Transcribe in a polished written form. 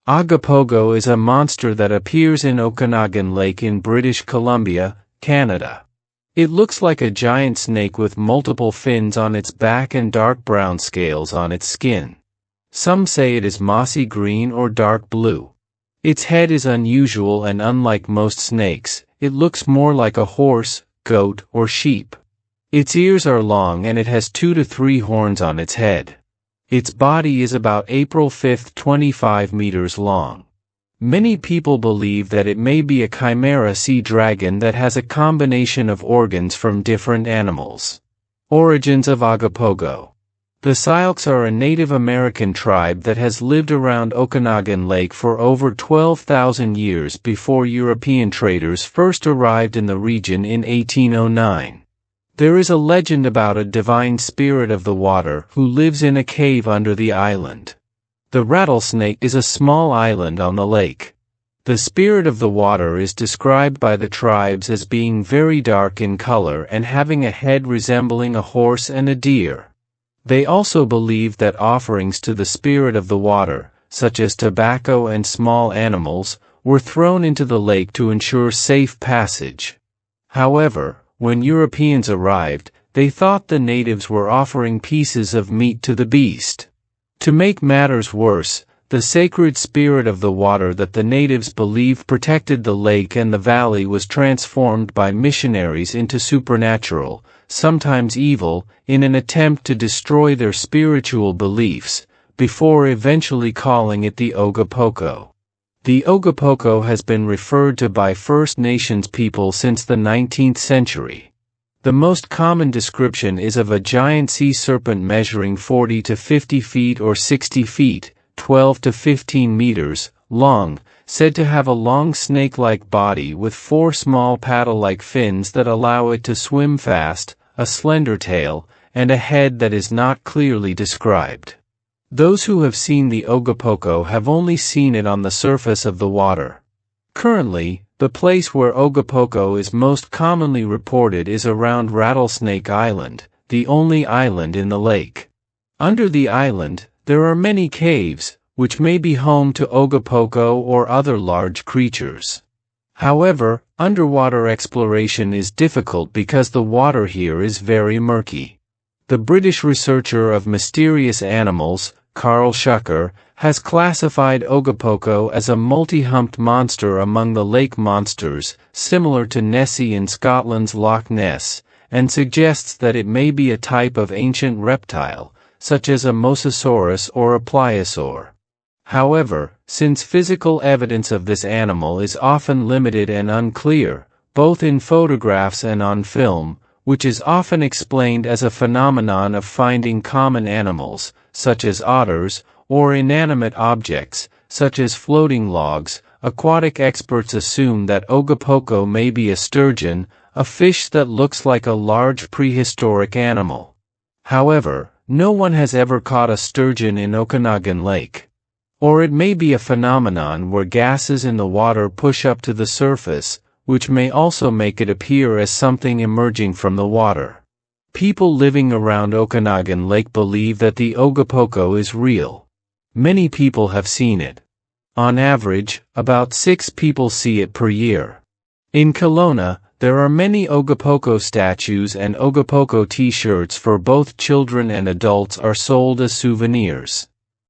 Ogopogo is a monster that appears in Okanagan Lake in British Columbia, Canada. It looks like a giant snake with multiple fins on its back and dark brown scales on its skin. Some say it is mossy green or dark blue. Its head is unusual and unlike most snakes, it looks more like a horse, goat, or sheep. Its ears are long and it has 2 to 3 horns on its head. Its body is about April 5, 25 meters long. Many people believe that it may be a chimera sea dragon that has a combination of organs from different animals. Origins of Ogopogo. The Syilx are a Native American tribe that has lived around Okanagan Lake for over 12,000 years before European traders first arrived in the region in 1809. There is a legend about a divine spirit of the water who lives in a cave under the island. The rattlesnake is a small island on the lake. The spirit of the water is described by the tribes as being very dark in color and having a head resembling a horse and a deer. They also believe that offerings to the spirit of the water, such as tobacco and small animals, were thrown into the lake to ensure safe passage. However, when Europeans arrived, they thought the natives were offering pieces of meat to the beast. To make matters worse, the sacred spirit of the water that the natives believed protected the lake and the valley was transformed by missionaries into supernatural, sometimes evil, in an attempt to destroy their spiritual beliefs, before eventually calling it the Ogopogo. The Ogopogo has been referred to by First Nations people since the 19th century. The most common description is of a giant sea serpent measuring 40 to 50 feet or 60 feet, 12 to 15 meters, long, said to have a long snake-like body with 4 small paddle-like fins that allow it to swim fast, a slender tail, and a head that is not clearly described. Those who have seen the Ogopogo have only seen it on the surface of the water. Currently, the place where Ogopogo is most commonly reported is around Rattlesnake Island, the only island in the lake. Under the island, there are many caves, which may be home to Ogopogo or other large creatures. However, underwater exploration is difficult because the water here is very murky. The British researcher of mysterious animals, Carl Schucker, has classified Ogopogo as a multi-humped monster among the lake monsters, similar to Nessie in Scotland's Loch Ness, and suggests that it may be a type of ancient reptile, such as a mosasaurus or a pliosaur. However, since physical evidence of this animal is often limited and unclear, both in photographs and on film, which is often explained as a phenomenon of finding common animals, such as otters, or inanimate objects, such as floating logs, aquatic experts assume that Ogopogo may be a sturgeon, a fish that looks like a large prehistoric animal. However, no one has ever caught a sturgeon in Okanagan Lake. Or it may be a phenomenon where gases in the water push up to the surface, which may also make it appear as something emerging from the water. People living around Okanagan Lake believe that the Ogopogo is real. Many people have seen it. On average, about 6 people see it per year. In Kelowna, there are many Ogopogo statues, and Ogopogo t-shirts for both children and adults are sold as souvenirs.